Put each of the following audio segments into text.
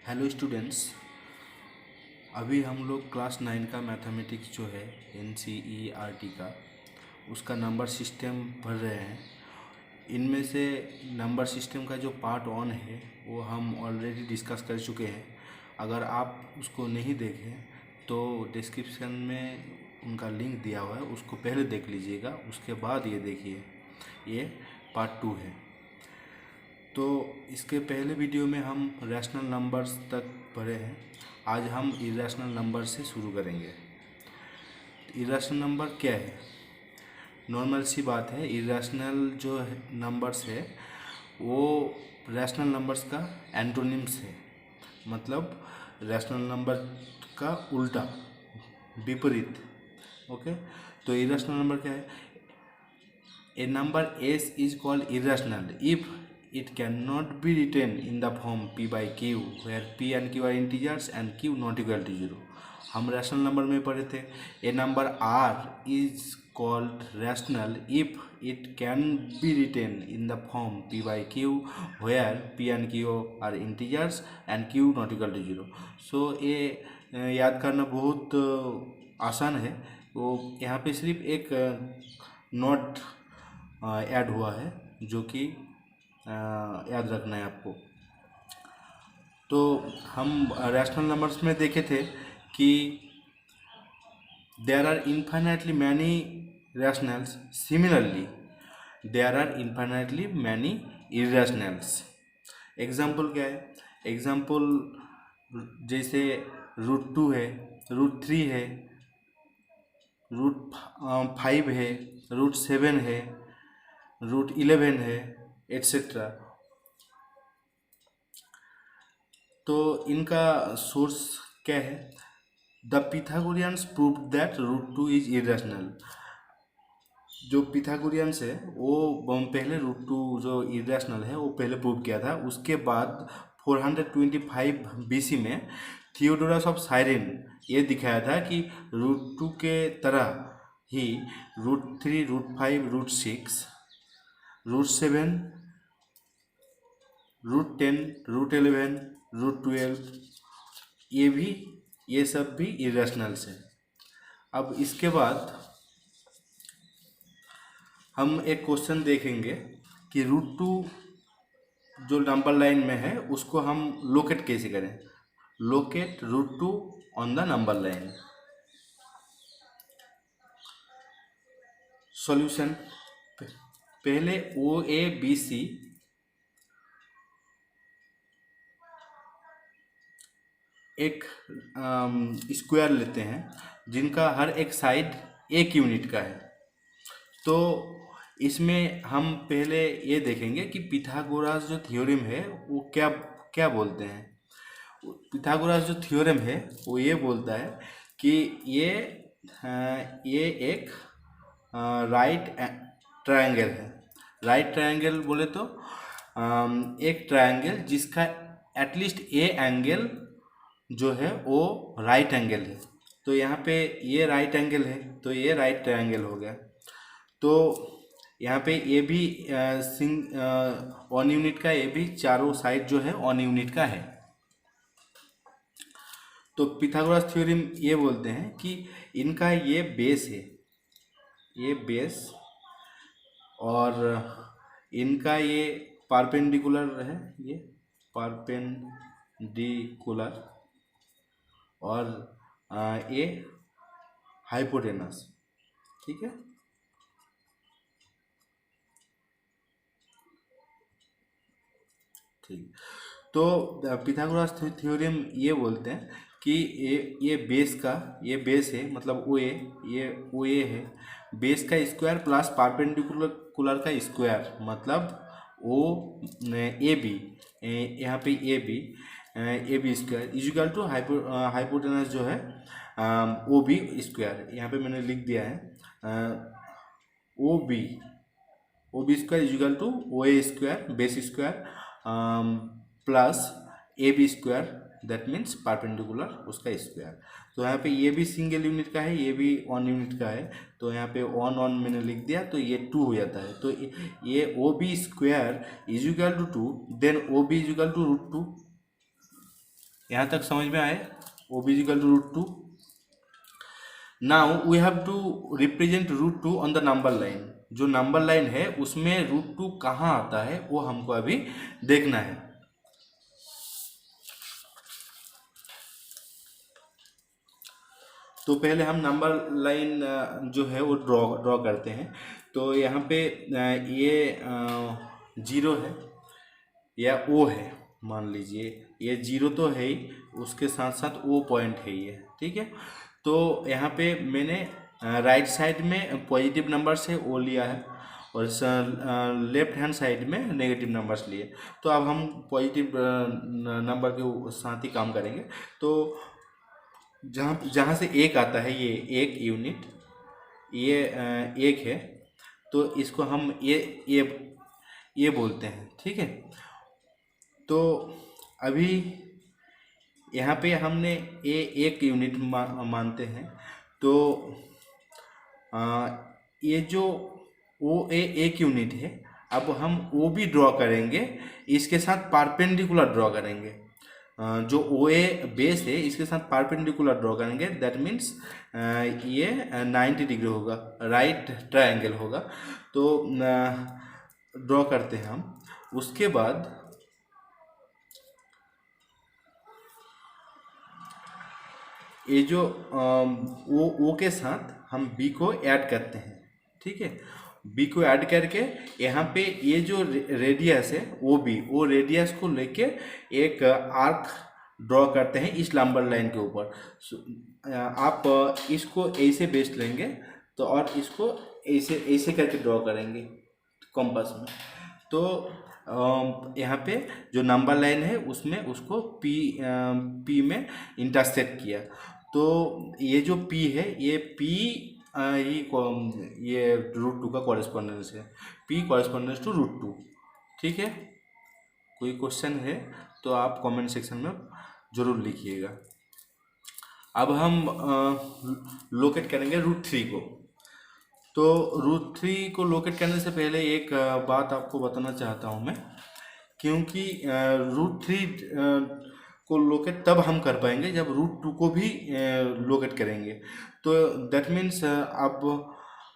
Hello students. अभी हम लोग क्लास 9 का मैथमेटिक्स जो है NCERT का उसका नंबर सिस्टम पढ़ रहे हैं। इनमें से नंबर सिस्टम का जो पार्ट 1 है वो हम ऑलरेडी डिस्कस कर चुके हैं। अगर आप उसको नहीं देखें तो डिस्क्रिप्शन में उनका लिंक दिया हुआ है, उसको पहले देख लीजिएगा, उसके बाद ये देखिए। ये पार्ट 2 है। तो इसके पहले वीडियो में हम रैशनल नंबर्स तक पढ़े हैं। आज हम इरेशनल नंबर से शुरू करेंगे। इरेशनल नंबर क्या है? नॉर्मल सी बात है, इरेशनल जो नंबर्स है वो रैशनल नंबर्स का एंटोनिम्स है। मतलब रैशनल नंबर का उल्टा, विपरीत। ओके, तो इरेशनल नंबर क्या है? A number s is called irrational if it cannot be written in the form p by q, where p and q are integers and q not equal to 0. हम rational number में पढ़े थे। ए number r is called rational if it can be written in the form p by q, where p and q are integers and q not equal to 0. सो ये याद करना बहुत आसान है। वो यहाँ पे सिर्फ एक नोट ऐड हुआ है जो कि याद रखना है आपको। तो हम रैशनल नंबर्स में देखे थे कि there are infinitely many rationals, similarly there are infinitely many irrationals. Example क्या है? एग्जाम्पल जैसे √2 है, √3 है, √5 है, √7 है, √11 है, एट्सेट्रा। तो इनका सोर्स क्या है? The Pythagoreans proved that √2 is irrational. जो पिथागोरियंस है वो पहले √2 जो इरेशनल है वो पहले प्रूव किया था। उसके बाद 425 BC में थियोडोरस ऑफ साइरेन ये दिखाया था कि √2 के तरह ही √3, √5, √6, √7, √10, √11, √12 ये सब भी इरेशनल्स है। अब इसके बाद हम एक क्वेश्चन देखेंगे कि √2 जो नंबर लाइन में है उसको हम लोकेट कैसे करें। Locate √2 on the number line. Solution, पहले OABC एक स्क्वायर लेते हैं जिनका हर एक साइड 1 यूनिट का है। तो इसमें हम पहले ये देखेंगे कि पिथागोरस जो थ्योरम है वो क्या क्या बोलते हैं। पिथागोरस जो थ्योरम है वो ये बोलता है कि ये एक राइट ट्रायंगल है। राइट ट्रायंगल बोले तो एक ट्रायंगल जिसका एटलीस्ट ए एंगल जो है वो राइट एंगल है। तो यहाँ पे ये राइट एंगल है तो ये राइट ट्रायंगल हो गया। तो यहाँ पे ये भी वन यूनिट का, ये भी चारों साइड जो है वन यूनिट का है। तो पिथागोरस थ्योरम ये बोलते हैं कि इनका ये बेस है, ये बेस, और इनका ये परपेंडिकुलर है, ये परपेंडिकुलर, और ये हाइपोटेनस। ठीक है। ठीक, तो पिथागोरस थ्योरम ये बोलते हैं कि ये बेस का, ये बेस है मतलब ओ ए, ये ओ ए है, बेस का स्क्वायर प्लस परपेंडिकुलर का स्क्वायर मतलब ओ ए बी, यहाँ पे A B square equal to hypotenuse जो है ओ बी स्क्वायर। यहाँ पे मैंने लिख दिया है O B square equal to O A square base square plus A B square, that means perpendicular उसका स्क्वायर। तो यहाँ पे ये भी सिंगल यूनिट का है, ये भी 1 यूनिट का है, तो यहाँ पे 1 मैंने लिख दिया तो ये 2 हो जाता है। तो ये O B square equal to 2, then O B equal to √2। यहाँ तक समझ में आए? O B equal to root two. Now we have to represent root two on the number line. जो नंबर लाइन है उसमें रूट टू कहाँ आता है वो हमको अभी देखना है। तो पहले हम नंबर लाइन जो है वो ड्रॉ करते हैं। तो यहाँ पे ये 0 है या ओ है, मान लीजिए ये 0 तो है ही, उसके साथ साथ ओ पॉइंट है ये, ठीक है। तो यहाँ पे मैंने राइट साइड में पॉजिटिव नंबर से ओ लिया है और लेफ्ट हैंड साइड में नेगेटिव नंबर्स लिए। तो अब हम पॉजिटिव नंबर के साथ ही काम करेंगे। तो जहाँ से एक आता है, ये एक यूनिट, ये एक है, तो इसको हम ये बोलते हैं, ठीक है। तो अभी यहाँ पे हमने एक यूनिट मानते हैं। तो ये जो ओ एक यूनिट है, अब हम ओ भी ड्रॉ करेंगे, इसके साथ परपेंडिकुलर ड्रॉ करेंगे। जो ओ ए बेस है इसके साथ परपेंडिकुलर ड्रॉ करेंगे। दैट मीन्स ये 90 डिग्री होगा, राइट ट्रायंगल होगा। तो ड्रॉ करते हैं हम। उसके बाद ये जो ओ के साथ हम बी को ऐड करते हैं, ठीक है। बी को ऐड करके यहाँ पे ये जो रेडियस है वो रेडियस को लेके एक आर्क ड्रॉ करते हैं इस नंबर लाइन के ऊपर। आप इसको ऐसे बेस लेंगे तो और इसको ऐसे ऐसे करके ड्रॉ करेंगे कंपास में। तो यहाँ पे जो नंबर लाइन है उसमें उसको पी में इंटरसेक्ट किया। तो ये जो पी है, ये पी ये रूट टू का कॉरेस्पॉन्डेंस है, P correspondence to root two, ठीक है। कोई क्वेश्चन है तो आप कमेंट सेक्शन में ज़रूर लिखिएगा। अब हम लोकेट करेंगे रूट थ्री को। तो रूट थ्री को लोकेट करने से पहले एक बात आपको बताना चाहता हूँ मैं, क्योंकि रूट थ्री को लोकेट तब हम कर पाएंगे जब रूट टू को भी लोकेट करेंगे। तो दैट मीन्स अब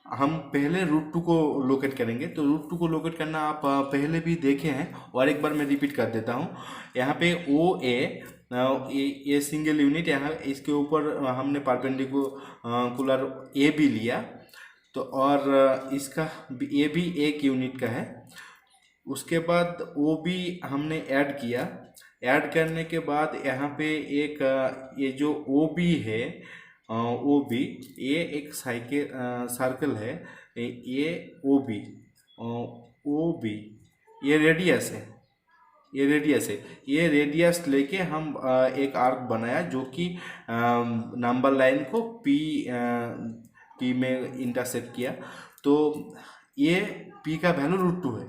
हम पहले रूट टू को लोकेट करेंगे। तो रूट टू को लोकेट करना आप पहले भी देखे हैं और एक बार मैं रिपीट कर देता हूँ। यहाँ पे ओ ये सिंगल यूनिट, यहाँ इसके ऊपर हमने परपेंडिकुलर ए भी लिया, तो और इसका ये भी एक यूनिट का है। उसके बाद वो भी हमने ऐड किया। ऐड करने के बाद यहाँ पे एक ये जो ओ बी है, ओ बी ये एक सर्कल है, ये ओ बी ये रेडियस है, ये रेडियस लेके हम एक आर्क बनाया जो कि नंबर लाइन को पी में इंटरसेक्ट किया। तो ये पी का वैल्यू रूट टू है।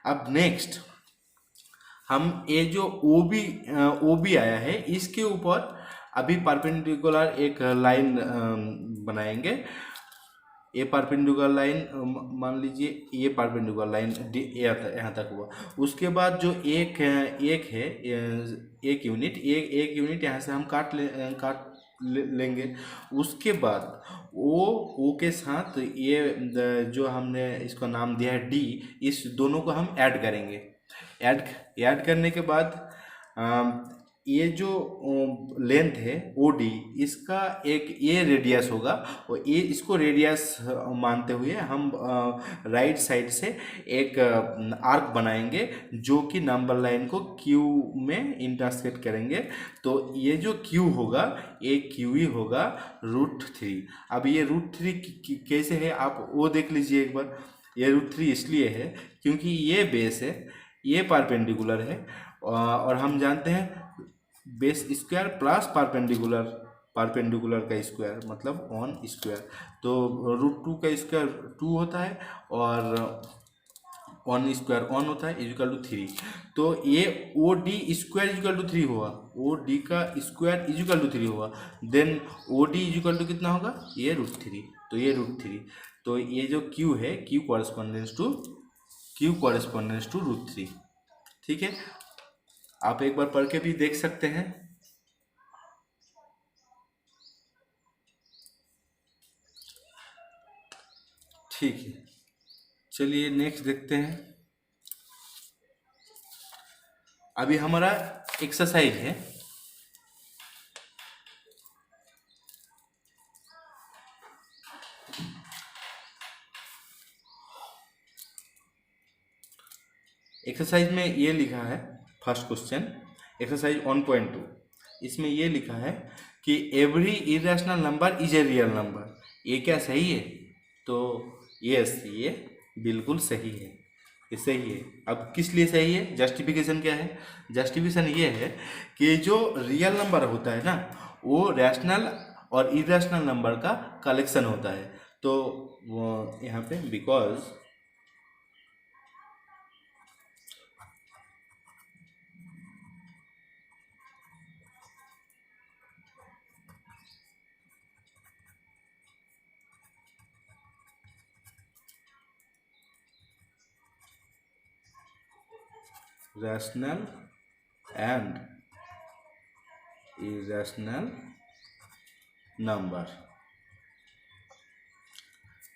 अब नेक्स्ट हम ये जो ओ बी आया है इसके ऊपर अभी परपेंडिकुलर एक लाइन बनाएंगे। ये परपेंडिकुलर लाइन मान लीजिए, ये परपेंडिकुलर लाइन यहाँ तक हुआ। उसके बाद जो एक है एक यूनिट यहाँ से हम काट लेंगे। उसके बाद ओ के साथ ये जो हमने इसका नाम दिया है डी, इस दोनों को हम ऐड करेंगे। ऐड करने के बाद ये जो लेंथ है ओ डी, इसका एक ये रेडियस होगा और ये इसको रेडियस मानते हुए हम राइट साइड से एक आर्क बनाएंगे जो कि नंबर लाइन को क्यू में इंटरसेक्ट करेंगे। तो ये जो क्यू होगा ये क्यू ही होगा रूट थ्री। अब ये रूट थ्री कैसे है आप वो देख लीजिए एक बार। ये रूट थ्री इसलिए है क्योंकि ये बेस है, ये परपेंडिकुलर है और हम जानते हैं बेस स्क्वायर प्लस परपेंडिकुलर का स्क्वायर मतलब 1 स्क्वायर। तो रूट टू का स्क्वायर 2 होता है और 1 स्क्वायर 1 होता है, इजिकल टू 3। तो ये O D square equal to 3 होगा, ओ डी का स्क्वायर इजिकल टू 3 होगा। Then O D equal to कितना होगा, ये रूट 3। तो ये रूट 3, तो ये जो क्यू है क्यू कॉरेस्पॉन्डेंस टू रूट 3, ठीक है। आप एक बार पढ़ के भी देख सकते हैं। ठीक है, चलिए नेक्स्ट देखते हैं। अभी हमारा एक्सरसाइज है। एक्सरसाइज में ये लिखा है, फर्स्ट क्वेश्चन एक्सरसाइज 1.2, इसमें ये लिखा है कि every irrational number is a real number. ये क्या सही है? तो यस, ये बिल्कुल सही है, ये सही है। अब किस लिए सही है? जस्टिफिकेशन क्या है? जस्टिफिकेशन ये है कि जो रियल नंबर होता है ना, वो रैशनल और इरेशनल नंबर का कलेक्शन होता है। तो वो यहाँ पे because rational and irrational number.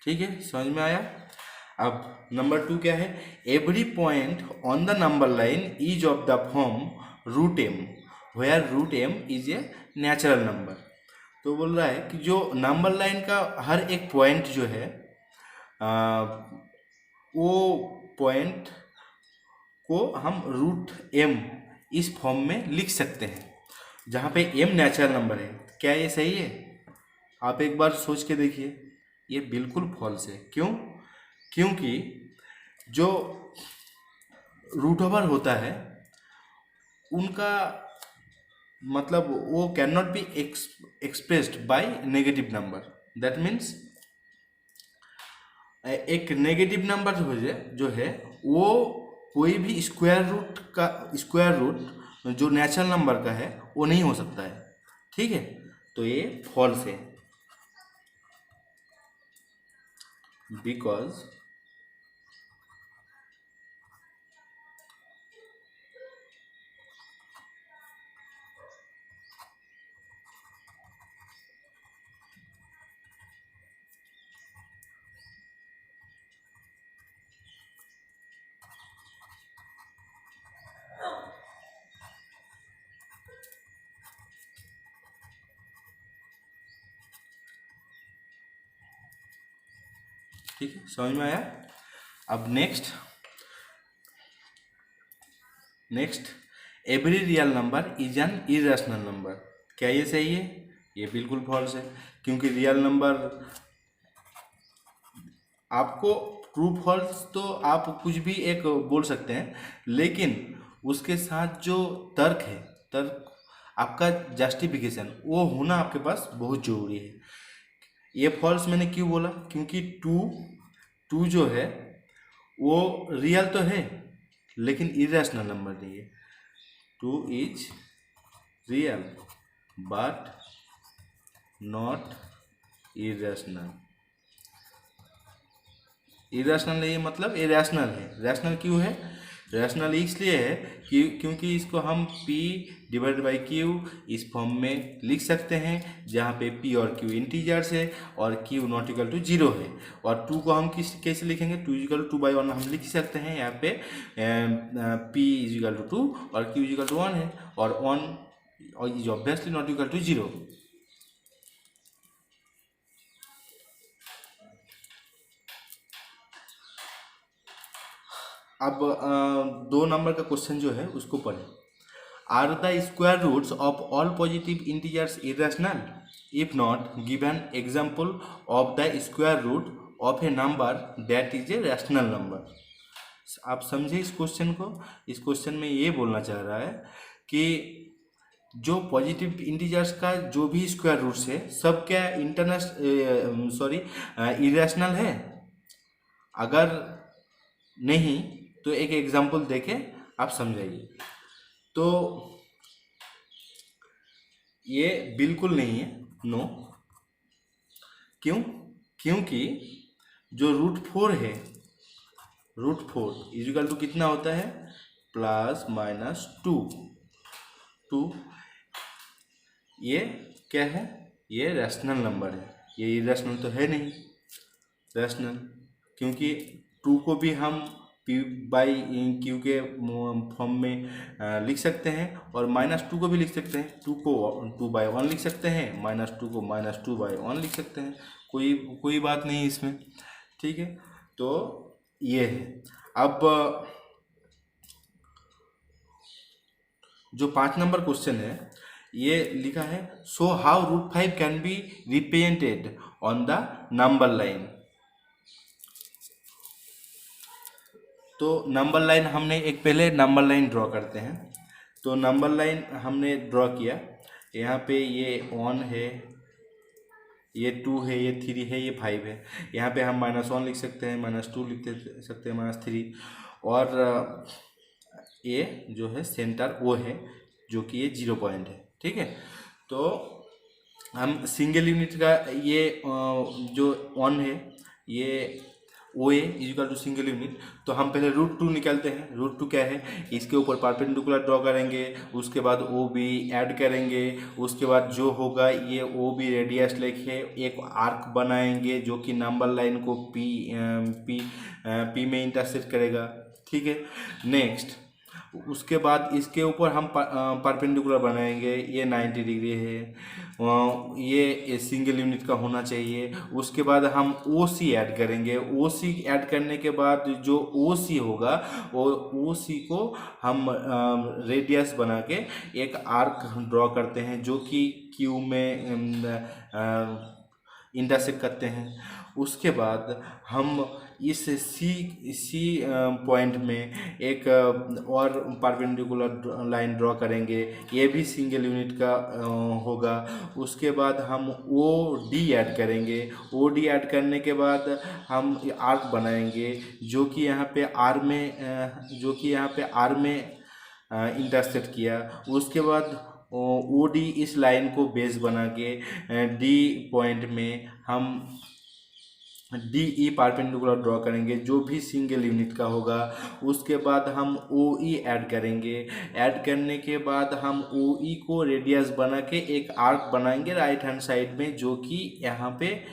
ठीक है, समझ में आया? अब नंबर 2 क्या है? Every point on the number line is of the form root M where root M is a natural number. तो बोल रहा है कि जो नंबर लाइन का हर एक पॉइंट जो है, वो पॉइंट को हम रूट एम इस फॉर्म में लिख सकते हैं, जहाँ पे एम नेचुरल नंबर है। क्या ये सही है? आप एक बार सोच के देखिए, ये बिल्कुल फॉल्स है। क्यों? क्योंकि जो रूट ओवर होता है उनका मतलब वो can not be expressed by negative number. That means एक नेगेटिव नंबर जो है वो कोई भी स्क्वायर रूट जो नेचुरल नंबर का है वो नहीं हो सकता है। ठीक है, तो ये फॉल्स है, बिकॉज ठीक है, समझ में आया? अब next every real number is an irrational number. क्या ये सही है? ये बिल्कुल फॉल्स है, क्योंकि रियल नंबर आपको ट्रू फॉल्स तो आप कुछ भी एक बोल सकते हैं, लेकिन उसके साथ जो तर्क है, तर्क आपका जस्टिफिकेशन वो होना आपके पास बहुत ज़रूरी है। ये फॉल्स मैंने क्यों बोला? क्योंकि टू जो है वो रियल तो है लेकिन इरेशनल नंबर नहीं है। 2 is real but not irrational. Irrational नहीं है मतलब इरेशनल है। रैशनल क्यों है? रैशनल इसलिए है कि क्योंकि इसको हम p डिवाइड बाई q इस फॉर्म में लिख सकते हैं, जहाँ पे p और q इंटीजर्स है और q नॉट इक्वल टू 0 है। और 2 को हम कैसे लिखेंगे? 2 इक्वल टू 2/1 हम लिख सकते हैं। यहाँ पे p इज इक्वल टू 2 और q इज इक्वल टू 1 है, और 1 is obviously not equal to 0। अब 2 नंबर का क्वेश्चन जो है उसको पढ़ें। Are the square roots of all positive integers irrational? If not, give an example of the square root of a number that is a rational number. आप समझे इस question को? इस क्वेश्चन में ये बोलना चाह रहा है कि जो पॉजिटिव इंटीजर्स का जो भी स्क्वायर रूट्स है सब क्या इरेशनल है? अगर नहीं तो एक एग्जाम्पल देके आप समझाइए। तो ये बिल्कुल नहीं है, नो। क्यों? क्योंकि जो √4 है, √4 इजिकल टू कितना होता है? +-2। ये क्या है? ये रैशनल नंबर है, ये इरेशनल तो है नहीं, रैशनल। क्योंकि टू को भी हम पी बाई क्यू के फॉर्म में लिख सकते हैं, और -2 को भी लिख सकते हैं। टू को 2/1 लिख सकते हैं, -2 को -2/1 लिख सकते हैं। कोई बात नहीं इसमें, ठीक है। तो ये है। अब जो 5 नंबर क्वेश्चन है, ये लिखा है, so how √5 can be represented on the number line. तो नंबर लाइन हमने एक पहले नंबर लाइन ड्रॉ करते हैं। तो नंबर लाइन हमने ड्रॉ किया, यहाँ पे ये 1 है, ये 2 है, ये 3 है, ये 5 है। यहाँ पे हम -1 लिख सकते हैं, -2 लिख सकते हैं, -3, और ये जो है सेंटर वो है, जो कि ये 0 पॉइंट है, ठीक है। तो हम सिंगल यूनिट का ये जो 1 है, ये OA equal to single unit. तो हम पहले √2 निकालते हैं। √2 क्या है, इसके ऊपर परपेंडिकुलर ड्रॉ करेंगे, उसके बाद OB ऐड करेंगे, उसके बाद जो होगा ये OB रेडियस लेके एक आर्क बनाएंगे, जो कि नंबर लाइन को P में इंटरसेक्ट करेगा, ठीक है। नेक्स्ट उसके बाद इसके ऊपर हम परपेंडिकुलर बनाएंगे, ये 90 डिग्री है, ये सिंगल यूनिट का होना चाहिए। उसके बाद हम OC ऐड करेंगे। OC ऐड करने के बाद जो OC होगा, वो OC को हम रेडियस बना के एक आर्क ड्रॉ करते हैं, जो कि Q में इंटरसेक्ट करते हैं। उसके बाद हम इस सी पॉइंट में एक और परपेंडिकुलर लाइन ड्रॉ करेंगे, ये भी सिंगल यूनिट का होगा। उसके बाद हम OD ऐड करेंगे। OD ऐड करने के बाद हम आर्क बनाएंगे, जो कि यहाँ पे R में इंटरसेक्ट किया। उसके बाद OD इस लाइन को बेस बना के D पॉइंट में हम DE परपेंडिकुलर ड्रॉ करेंगे, जो भी सिंगल यूनिट का होगा। उसके बाद हम OE ऐड करेंगे। ऐड करने के बाद हम OE को रेडियस बना के एक आर्क बनाएंगे राइट हैंड साइड में, जो कि यहाँ पे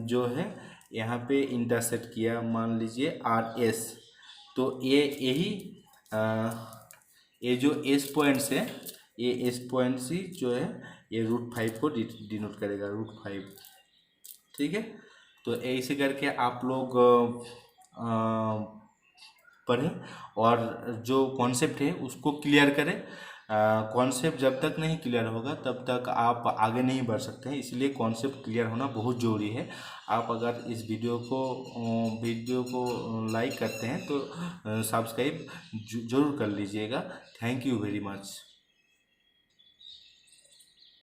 जो है यहाँ पे इंटरसेक्ट किया, मान लीजिए RS। तो ये जो S पॉइंट्स है, ये S पॉइंट्स ही जो है ये √5 को डिनोट करेगा, √5, ठीक है। तो ऐसे करके आप लोग पढ़ें और जो कॉन्सेप्ट है उसको क्लियर करें। कॉन्सेप्ट जब तक नहीं क्लियर होगा तब तक आप आगे नहीं बढ़ सकते हैं, इसलिए कॉन्सेप्ट क्लियर होना बहुत ज़रूरी है। आप अगर इस वीडियो को लाइक करते हैं तो सब्सक्राइब ज़रूर कर लीजिएगा। Thank you very much.